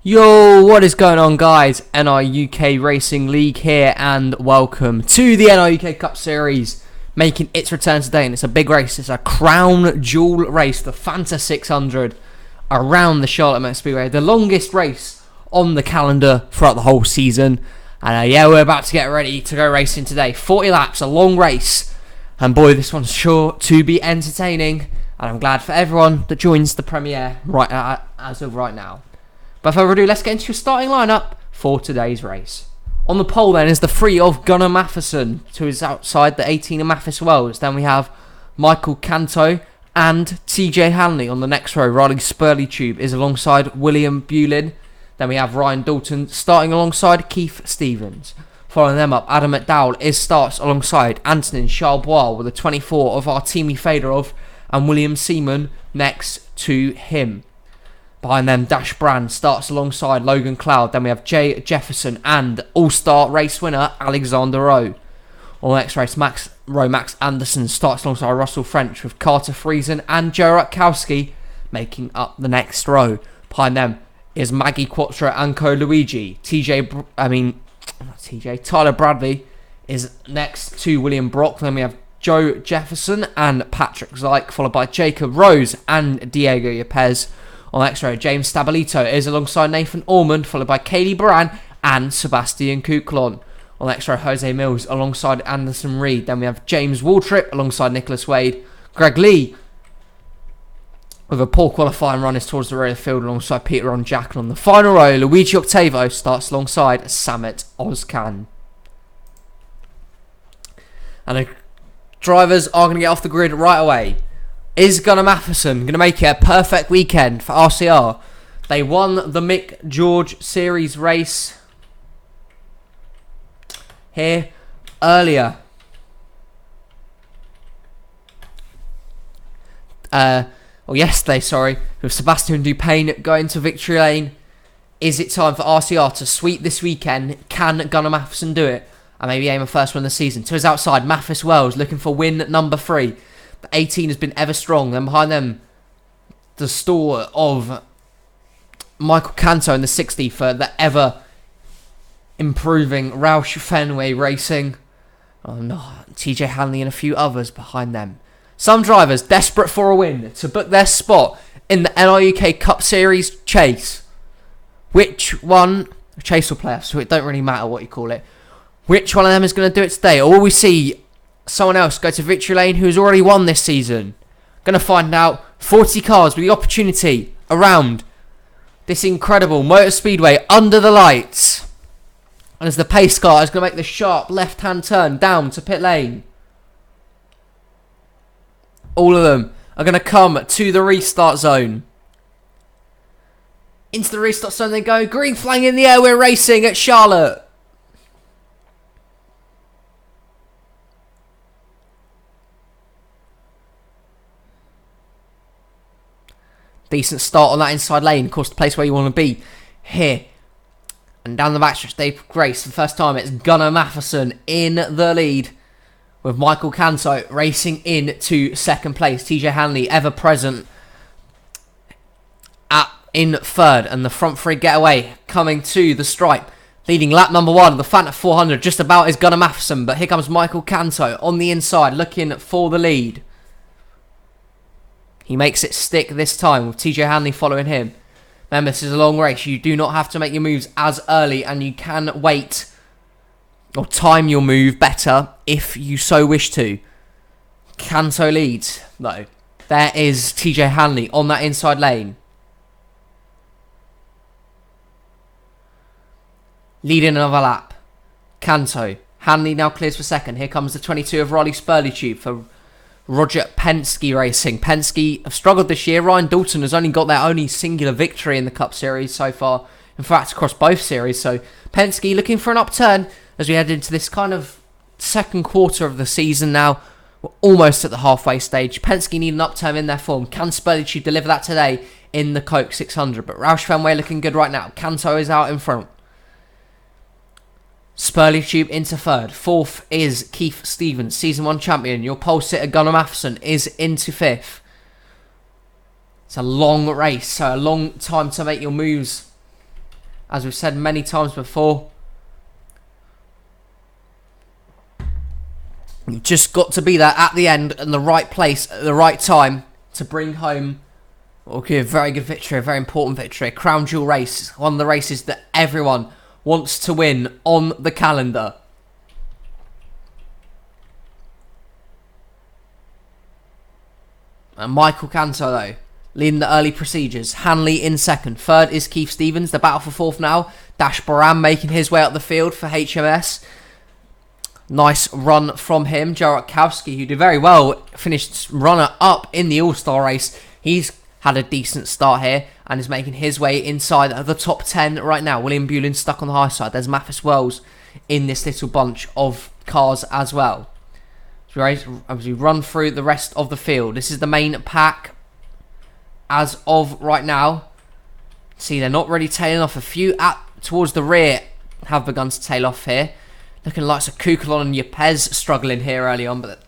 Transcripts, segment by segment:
Yo, what is going on, guys? NRUK Racing League here, and welcome to the NRUK Cup Series, making its return today. And it's a big race. It's a crown jewel race, the Fanta 600 around the Charlotte Motor Speedway, the longest race on the calendar throughout the whole season. And yeah, we're about to get ready to go racing today. 40 laps, a long race, and boy, this one's sure to be entertaining. And I'm glad for everyone that joins the premiere as of right now. But without further ado, let's get into your starting lineup for today's race. On the pole then is the 3 of Gunnar Matheson, who is outside the 18 of Mathis Wells. Then we have Michael Canto and TJ Hanley on the next row. Riley Spurley-Tube is alongside William Bulin. Then we have Ryan Dalton starting alongside Keith Stevens. Following them up, Adam McDowell starts alongside Antonin Charbois with a 24 of Artemi Fedorov and William Seaman next to him. Behind them, Dash Brand starts alongside Logan Cloud. Then we have Jay Jefferson and All-Star race winner Alexander Rowe. On the next race, Max Anderson starts alongside Russell French with Carter Friesen and Joe Rutkowski making up the next row. Behind them is Maggie Quattro and Co Luigi. Tyler Bradley is next to William Brock. Then we have Joe Jefferson and Patrick Zyke, followed by Jacob Rose and Diego Yepes. On the next row, James Stabilito is alongside Nathan Ormond, followed by Katie Baran and Sebastian Kuklon. On the next row, Jose Mills alongside Anderson Reed. Then we have James Waltrip alongside Nicholas Wade. Greg Lee with a poor qualifying run is towards the rear of the field alongside Peter on Jack. And on the final row, Luigi Octavo starts alongside Samet Ozkan. And the drivers are going to get off the grid right away. Is Gunnar Matheson going to make it a perfect weekend for RCR? They won the Mick George Series race here earlier. Yesterday, with Sebastian Dupain going to victory lane. Is it time for RCR to sweep this weekend? Can Gunnar Matheson do it? And maybe aim a first win of the season. To his outside, Mathis Wells looking for win number 3. The 18 has been ever strong. Then behind them, the store of Michael Canto in the 60 for the ever improving Roush Fenway Racing. Oh no, TJ Hanley and a few others behind them. Some drivers desperate for a win to book their spot in the NRUK Cup Series chase. Which one? Chase or playoffs, so it don't really matter what you call it. Which one of them is going to do it today? Or will we see someone else go to victory lane who's already won this season? Going to find out. 40 cars with the opportunity around this incredible motor speedway under the lights. And as the pace car is going to make the sharp left-hand turn down to pit lane. All of them are going to come to the restart zone. Into the restart zone they go. Green flag in the air. We're racing at Charlotte. Decent start on that inside lane. Of course, the place where you want to be. Here. And down the backstretch, Dave Grace. For the first time, it's Gunnar Matheson in the lead. With Michael Canto racing into second place. TJ Hanley, ever present, in third. And the front three getaway coming to the stripe. Leading lap number 1. The Fanta 400 just about is Gunnar Matheson. But here comes Michael Canto on the inside looking for the lead. He makes it stick this time with TJ Hanley following him. Remember, this is a long race. You do not have to make your moves as early, and you can wait or time your move better if you so wish to. Canto leads, though. There is TJ Hanley on that inside lane. Leading another lap. Canto. Hanley now clears for second. Here comes the 22 of Riley Spurley-Tube for Roger Penske Racing. Penske have struggled this year. Ryan Dalton has only got their only singular victory in the Cup Series so far. In fact, across both series. So Penske looking for an upturn as we head into this kind of second quarter of the season now. We're almost at the halfway stage. Penske need an upturn in their form. Can Spurley-Tube deliver that today in the Coke 600? But Roush Fenway looking good right now. Canto is out in front. Spurley-Tube into third. Fourth is Keith Stevens, Season 1 champion. Your pole sitter Gunnar Matheson is into fifth. It's a long race, so a long time to make your moves as we've said many times before. You've just got to be there at the end in the right place at the right time to bring home a very good victory, a very important victory. A crown jewel race, one of the races that everyone wants to win on the calendar. And Michael Canto, though, leading the early procedures. Hanley in second. Third is Keith Stevens. The battle for fourth now. Dash Baran making his way up the field for HMS. Nice run from him. Joe Rutkowski, who did very well, finished runner-up in the All-Star race. He's had a decent start here and is making his way inside the top 10 right now. William Bulin stuck on the high side. There's Mathis Wells in this little bunch of cars as well. As we run through the rest of the field, this is the main pack as of right now. See, they're not really tailing off. A few towards the rear have begun to tail off here. Looking like Kukulon and Yepes struggling here early on, but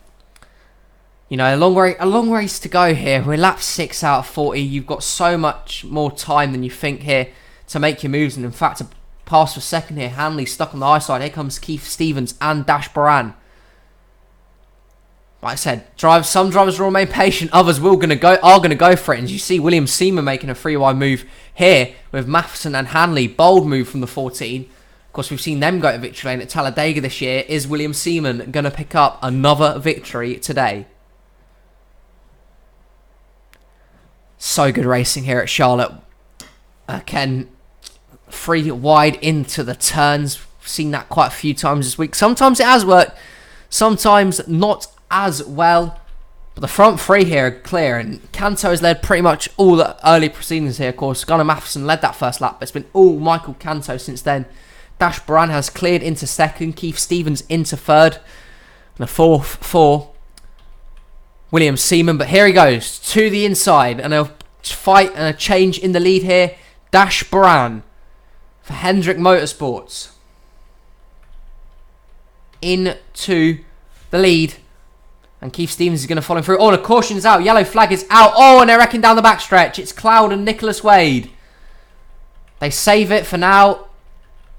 you know, a long race to go here. We're lap 6 out of 40. You've got so much more time than you think here to make your moves, and in fact, to pass for second here. Hanley stuck on the high side. Here comes Keith Stevens and Dash Baran. Like I said, some drivers will remain patient. Others are going to go for it. And you see William Seaman making a 3-wide move here with Matheson and Hanley. Bold move from the 14. Of course, we've seen them go to victory lane at Talladega this year. Is William Seaman going to pick up another victory today? So good racing here at Charlotte. Ken, 3 wide into the turns. We've seen that quite a few times this week. Sometimes it has worked, sometimes not as well. But the front 3 here are clear, and Canto has led pretty much all the early proceedings here. Of course, Gunnar Matheson led that first lap, but it's been all Michael Canto since then. Dash Baran has cleared into second, Keith Stevens into third, and the fourth for William Seaman. But here he goes to the inside, and a fight and a change in the lead here. Dash Baran for Hendrick Motorsports into the lead, and Keith Stevens is going to follow through. Oh, and a caution's out. Yellow flag is out. Oh, and they're wrecking down the backstretch. It's Cloud and Nicholas Wade. They save it for now.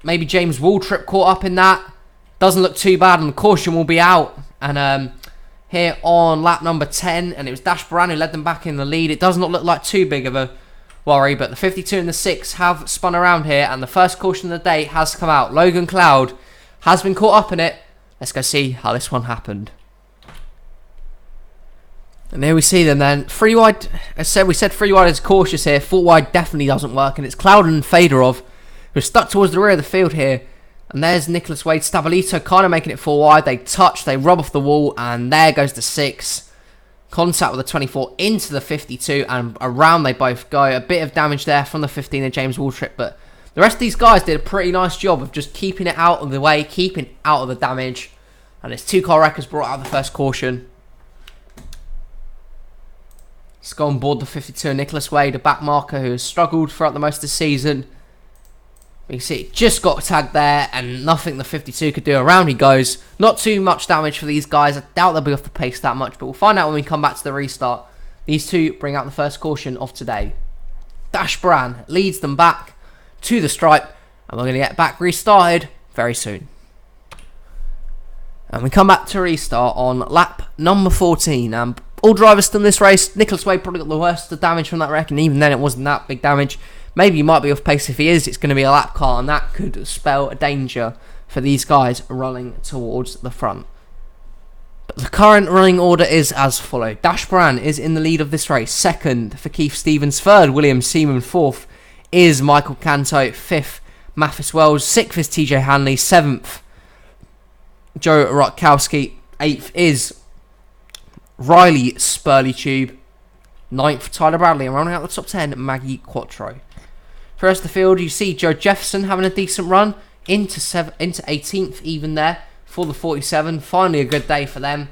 Maybe James Waltrip caught up in that. Doesn't look too bad, and the caution will be out. And here on lap number 10, and it was Dash Baran who led them back in the lead. It does not look like too big of a worry, but the 52 and the 6 have spun around here, and the first caution of the day has come out. Logan Cloud has been caught up in it. Let's go see how this one happened. And there we see them then. 3 wide, as we said 3 wide is cautious here. 4 wide definitely doesn't work, and it's Cloud and Fedorov who are stuck towards the rear of the field here. And there's Nicholas Wade. Stabilito kind of making it 4 wide. They touch, they rub off the wall, and there goes the 6. Contact with the 24 into the 52, and around they both go. A bit of damage there from the 15 of James Waltrip, but the rest of these guys did a pretty nice job of just keeping it out of the way, keeping out of the damage. And it's 2 car wreckers brought out the first caution. Let's go on board the 52 Nicholas Wade, a back marker who has struggled throughout the most of the season. You can see it just got tagged there, and nothing the 52 could do. Around he goes. Not too much damage for these guys. I doubt they'll be off the pace that much, but we'll find out when we come back to the restart. These 2 bring out the first caution of today. Dash Baran leads them back to the stripe, and we're going to get back restarted very soon. And we come back to restart on lap number 14. All drivers still in this race. Nicholas Wade probably got the worst of the damage from that wreck, and even then it wasn't that big damage. Maybe he might be off pace. If he is, it's going to be a lap car, and that could spell a danger for these guys running towards the front. But the current running order is as follows. Dash Baran is in the lead of this race. Second for Keith Stevens. Third, William Seaman. Fourth is Michael Canto. Fifth, Mathis Wells. Sixth is TJ Hanley. Seventh, Joe Rutkowski. Eighth is Riley Spurley-Tube. Ninth, Tyler Bradley. And rounding out the top 10, Maggie Quattro. For the rest of the field, you see Joe Jefferson having a decent run. Into 18th even there for the 47. Finally a good day for them.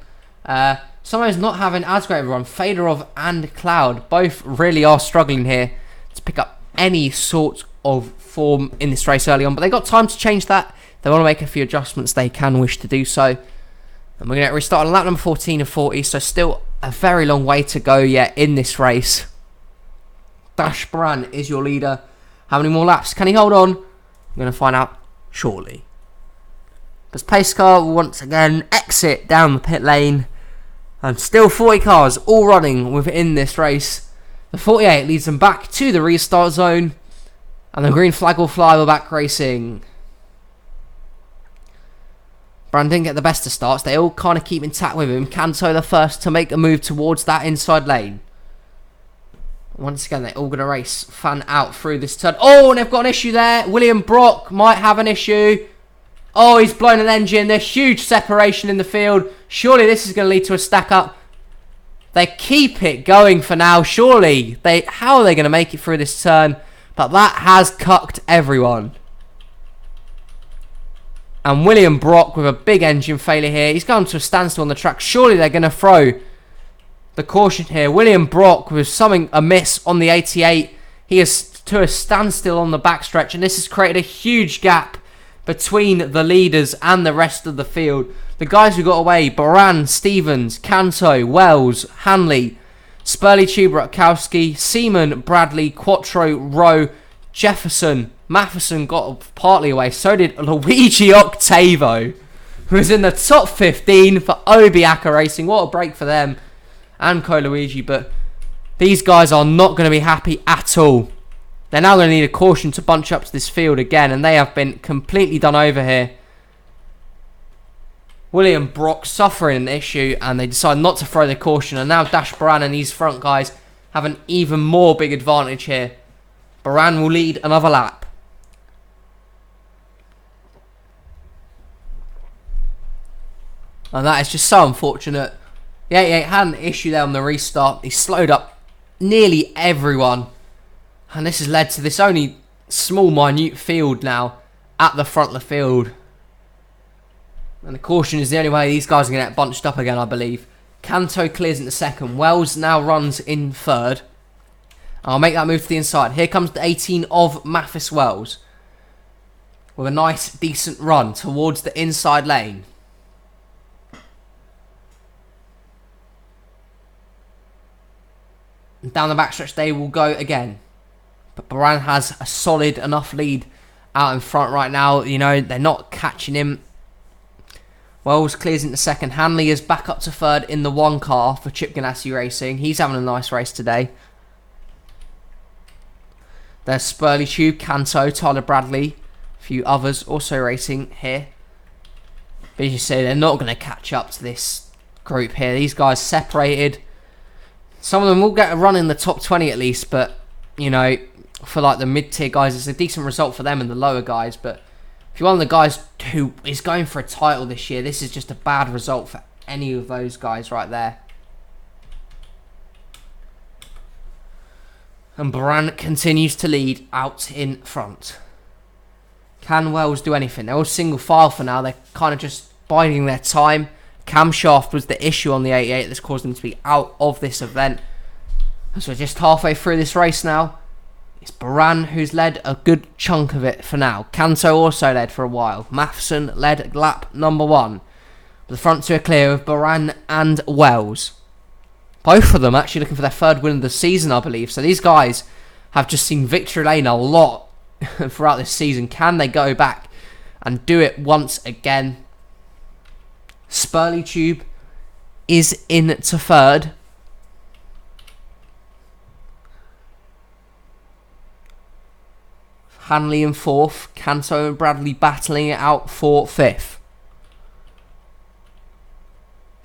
Somebody's not having as great of a run. Fedorov and Cloud both really are struggling here to pick up any sort of form in this race early on. But they got time to change that. If they want to make a few adjustments, they can wish to do so. And we're going to restart on lap number 14 of 40. So still a very long way to go yet in this race. Dash Baran is your leader. How many more laps? Can he hold on? We're going to find out shortly. As pace car will once again exit down the pit lane. And still 40 cars all running within this race. The 48 leads them back to the restart zone. And the green flag will fly. We're back racing. Brand didn't get the best of starts. They all kind of keep intact with him. Kanto the first to make a move towards that inside lane. Once again, they're all going to race fan out through this turn. Oh, and they've got an issue there. William Brock might have an issue. Oh, he's blown an engine. There's huge separation in the field. Surely this is going to lead to a stack up. They keep it going for now. Surely, how are they going to make it through this turn? But that has cucked everyone. And William Brock with a big engine failure here. He's gone to a standstill on the track. Surely they're going to throw the caution here. William Brock with something amiss on the 88. He is to a standstill on the backstretch. And this has created a huge gap between the leaders and the rest of the field. The guys who got away, Baran, Stevens, Canto, Wells, Hanley, Spurley, Tube, Rutkowski, Seaman, Bradley, Quattro, Rowe, Jefferson, Matheson got partly away. So did Luigi Octavo, who was in the top 15 for Obiaka Racing. What a break for them and Luigi. But these guys are not going to be happy at all. They're now going to need a caution to bunch up to this field again. And they have been completely done over here. William Brock suffering an issue. And they decide not to throw the caution. And now Dash Baran and these front guys have an even more big advantage here. Baran will lead another lap. And that is just so unfortunate. The 88 had an issue there on the restart. He slowed up nearly everyone. And this has led to this only small, minute field now at the front of the field. And the caution is the only way these guys are going to get bunched up again, I believe. Kanto clears into second. Wells now runs in third. I'll make that move to the inside. Here comes the 18 of Mathis Wells. With a nice, decent run towards the inside lane. And down the backstretch they will go again. But Baran has a solid enough lead out in front right now. You know, they're not catching him. Wells clears into second. Hanley is back up to third in the one car for Chip Ganassi Racing. He's having a nice race today. There's Spurley Tube, Kanto, Tyler Bradley. A few others also racing here. But as you say, they're not going to catch up to this group here. These guys separated. Some of them will get a run in the top 20 at least. But, you know, for like the mid-tier guys, it's a decent result for them and the lower guys. But if you're one of the guys who is going for a title this year, this is just a bad result for any of those guys right there. And Baran continues to lead out in front. Can Wells do anything? They're all single file for now. They're kind of just biding their time. Camshaft was the issue on the 88 that's caused them to be out of this event. So we're just halfway through this race now. It's Baran who's led a good chunk of it for now. Kanto also led for a while. Matheson led lap number 1. The front two are clear with Baran and Wells. Both of them actually looking for their third win of the season, I believe. So these guys have just seen victory lane a lot throughout this season. Can they go back and do it once again? Spurley Tube is in to third. Hanley in fourth. Kanto and Bradley battling it out for fifth.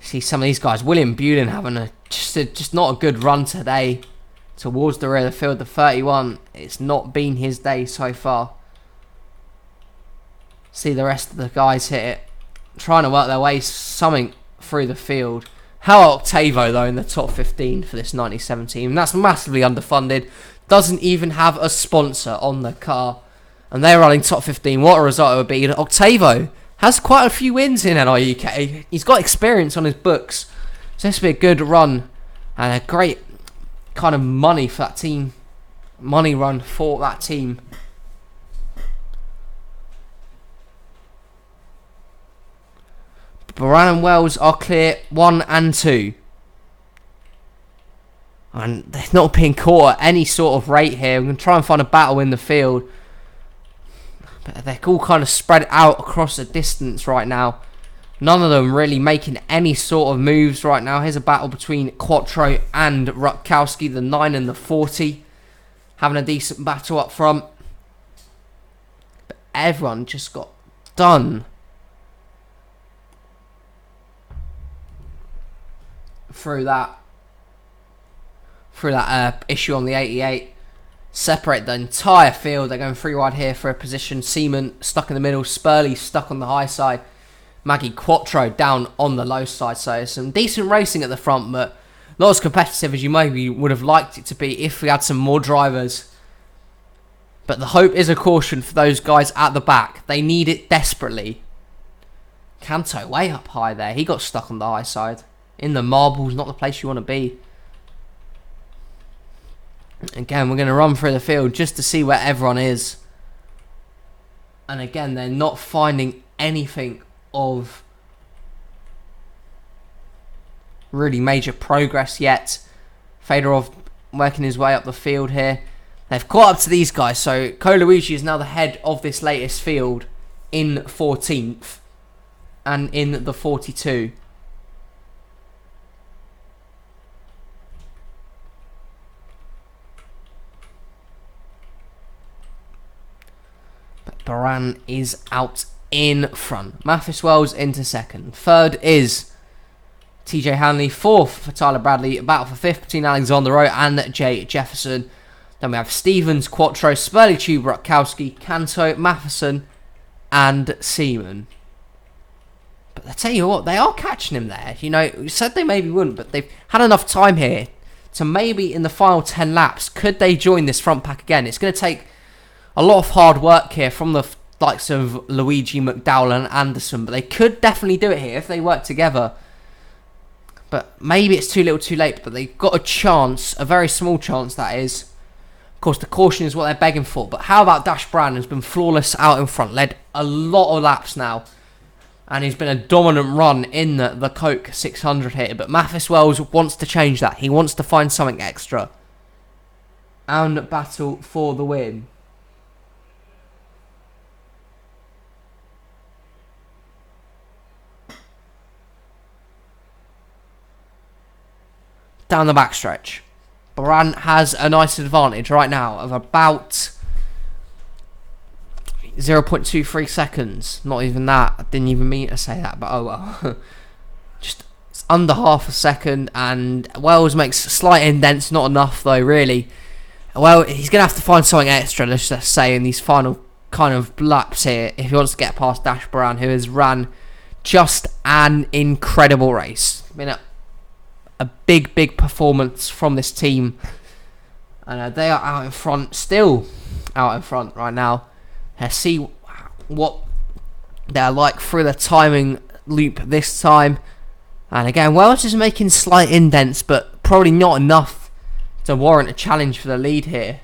See some of these guys. William Bulin having just not a good run today towards the rear of the field. The 31, it's not been his day so far. See the rest of the guys hit it, trying to work their way something through the field. How Octavo though in the top 15 for this 97 team. That's massively underfunded. Doesn't even have a sponsor on the car. And they're running top 15. What a result it would be. Octavo has quite a few wins in NRUK. He's got experience on his books. So this will be a good run. And a great kind of money for that team. Money run for that team. Baran and Wells are clear 1 and 2. And they're not being caught at any sort of rate here. We're going to try and find a battle in the field. But they're all kind of spread out across the distance right now. None of them really making any sort of moves right now. Here's a battle between Quattro and Rutkowski, the 9 and the 40. Having a decent battle up front. But everyone just got done. Through that issue on the 88. Separate the entire field. They're going 3 wide here for a position. Seaman stuck in the middle. Spurley stuck on the high side. Maggie Quattro down on the low side. So some decent racing at the front, but not as competitive as you maybe would have liked it to be if we had some more drivers. But the hope is a caution for those guys at the back. They need it desperately. Canto way up high there. He got stuck on the high side. In the marbles, not the place you want to be. Again, we're going to run through the field just to see where everyone is. And again, they're not finding anything of really major progress yet. Fedorov working his way up the field here. They've caught up to these guys, so Koluigi is now the head of this latest field in 14th and in the 42. But Baran is out in front. Mathis Wells into second. Third is TJ Hanley. Fourth for Tyler Bradley. A battle for fifth between Alexander Rowe and Jay Jefferson. Then we have Stevens, Quattro, Spurley, Tube, Rutkowski, Canto, Matheson, and Seaman. But I tell you what, they are catching him there. You know, we said they maybe wouldn't, but they've had enough time here to maybe in the final 10 laps, could they join this front pack again? It's going to take a lot of hard work here from the likes of Luigi, McDowell, and Anderson, but they could definitely do it here if they work together. But maybe it's too little too late, but they've got a chance, a very small chance that is. Of course, the caution is what they're begging for, but how about Dash Brown, who's been flawless out in front, led a lot of laps now, and he's been a dominant run in the Coke 600 here, but Mathis Wells wants to change that. He wants to find something extra and battle for the win. Down the backstretch, Baran has a nice advantage right now of about 0.23 seconds. Not even that. I didn't even mean to say that, but oh well. Just it's under half a second, and Wells makes a slight indents. Not enough though, really. Well, he's going to have to find something extra, let's just say, in these final kind of laps here if he wants to get past Dash Baran, who has ran just an incredible race. I mean, a big performance from this team, and they are out in front, still out in front right now. Let's see what they're like through the timing loop this time. And again, Wells is making slight indents, but probably not enough to warrant a challenge for the lead here.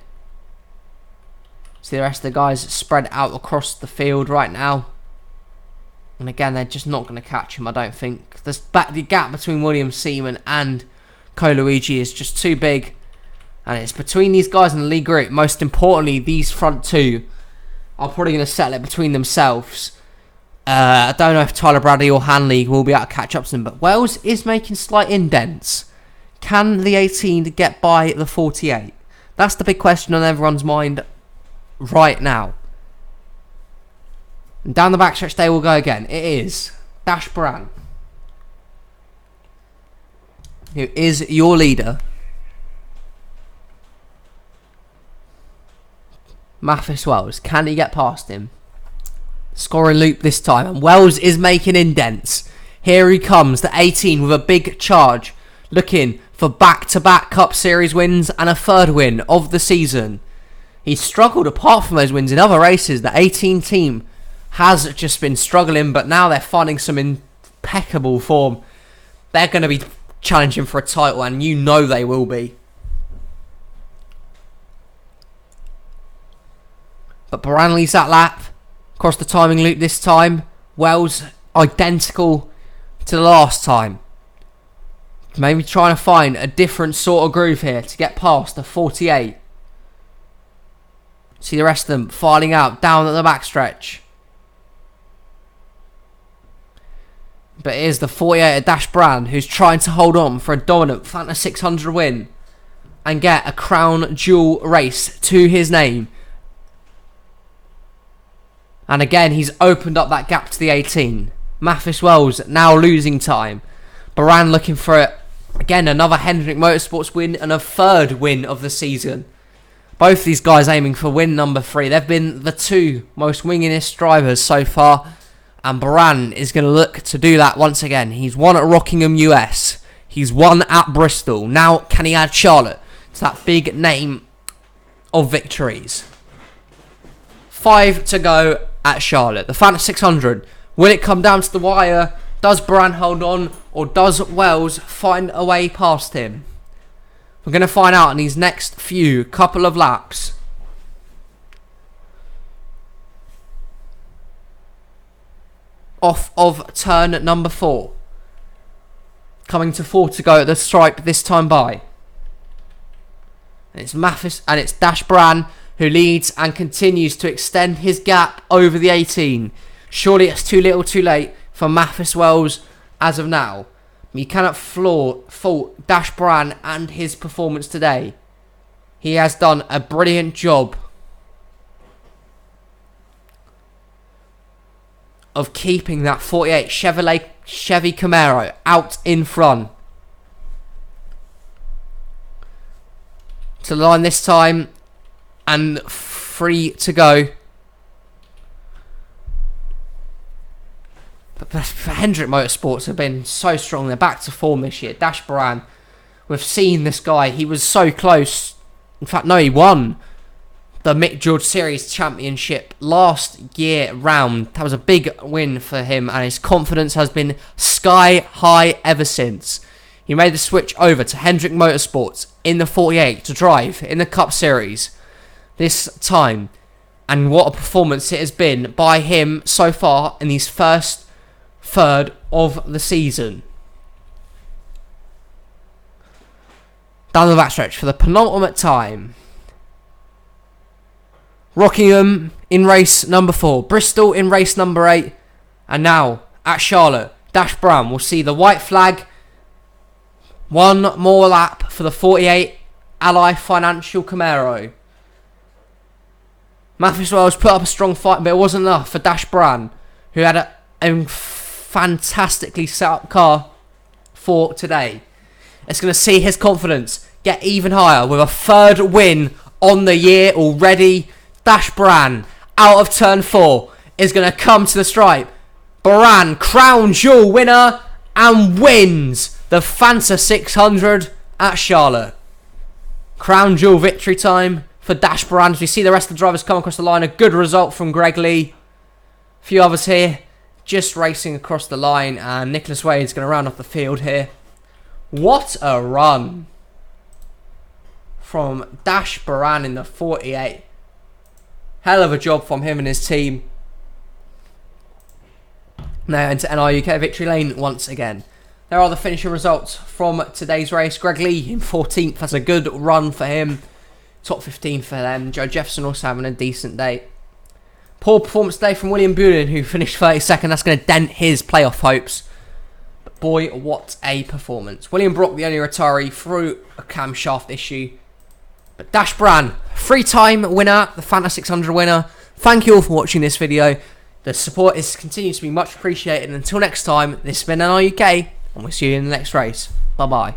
See the rest of the guys spread out across the field right now. And again, they're just not going to catch him, I don't think. The gap between William Seaman and Koluigi is just too big. And it's between these guys in the lead group. Most importantly, these front two are probably going to settle it between themselves. I don't know if Tyler Bradley or Hanley will be able to catch up to them. But Wells is making slight indents. Can the 18 get by the 48? That's the big question on everyone's mind right now. And down the backstretch they will go again. It is Dash Baran, who is your leader. Mathis Wells, can he get past him? Scoring loop this time, and Wells is making indents. Here he comes, the 18 with a big charge, looking for back-to-back Cup Series wins and a third win of the season. He's struggled apart from those wins in other races. The 18 team has just been struggling, but now they're finding some impeccable form. They're going to be challenging for a title, and you know they will be. But Baran leads that lap. Across the timing loop this time. Wells identical to the last time. Maybe trying to find a different sort of groove here to get past the 48. See the rest of them filing out down at the backstretch. But here's the 48 Dash Brand, who's trying to hold on for a dominant Fanta 600 win and get a crown jewel race to his name. And again, he's opened up that gap to the 18. Mathis Wells now losing time. Baran looking for it. Again, another Hendrick Motorsports win and a third win of the season. Both these guys aiming for win number 3. They've been the 2 most winningest drivers so far. And Baran is going to look to do that once again. He's won at Rockingham, US. He's won at Bristol. Now, can he add Charlotte to that big name of victories? 5 to go at Charlotte. The Fanta 600. Will it come down to the wire? Does Baran hold on? Or does Wells find a way past him? We're going to find out in these next few couple of laps. Off of turn number 4. Coming to 4 to go at the stripe this time by. And it's Mathis and it's Dash Bran who leads and continues to extend his gap over the 18. Surely it's too little too late for Mathis Wells as of now. You cannot fault Dash Bran and his performance today. He has done a brilliant job of keeping that 48 Chevy Camaro out in front. To the line this time and 3 to go. But Hendrick Motorsports have been so strong. They're back to form this year. Dash Baran, we've seen this guy. He was so close. In fact, no, he won the Mick George Series Championship last year round. That was a big win for him, and his confidence has been sky high ever since. He made the switch over to Hendrick Motorsports in the 48 to drive in the Cup Series this time. And what a performance it has been by him so far in these first third of the season. Down the backstretch for the penultimate time. Rockingham in race number 4. Bristol in race number 8. And now at Charlotte, Dash Brown will see the white flag. One more lap for the 48 Ally Financial Camaro. Mathis Wells put up a strong fight, but it wasn't enough for Dash Bran, who had a fantastically set up car for today. It's going to see his confidence get even higher with a third win on the year already. Dash Bran, out of turn 4, is going to come to the stripe. Baran, crown jewel winner, and wins the Fanta 600 at Charlotte. Crown jewel victory time for Dash Baran as we see the rest of the drivers come across the line. A good result from Greg Lee. A few others here just racing across the line, and Nicholas Wade's going to round off the field here. What a run from Dash Baran in the 48. Hell of a job from him and his team. Now into NRUK victory lane once again. There are the finishing results from today's race. Greg Lee in 14th. That's a good run for him. Top 15 for them. Joe Jefferson also having a decent day. Poor performance today from William Bullen, who finished 32nd. That's going to dent his playoff hopes. But boy, what a performance. William Brock, the only retiree through a camshaft issue. But Dash Bran, 3-time winner, the Fanta 600 winner. Thank you all for watching this video. The support is continues to be much appreciated. And until next time, this has been NRUK, and we'll see you in the next race. Bye-bye.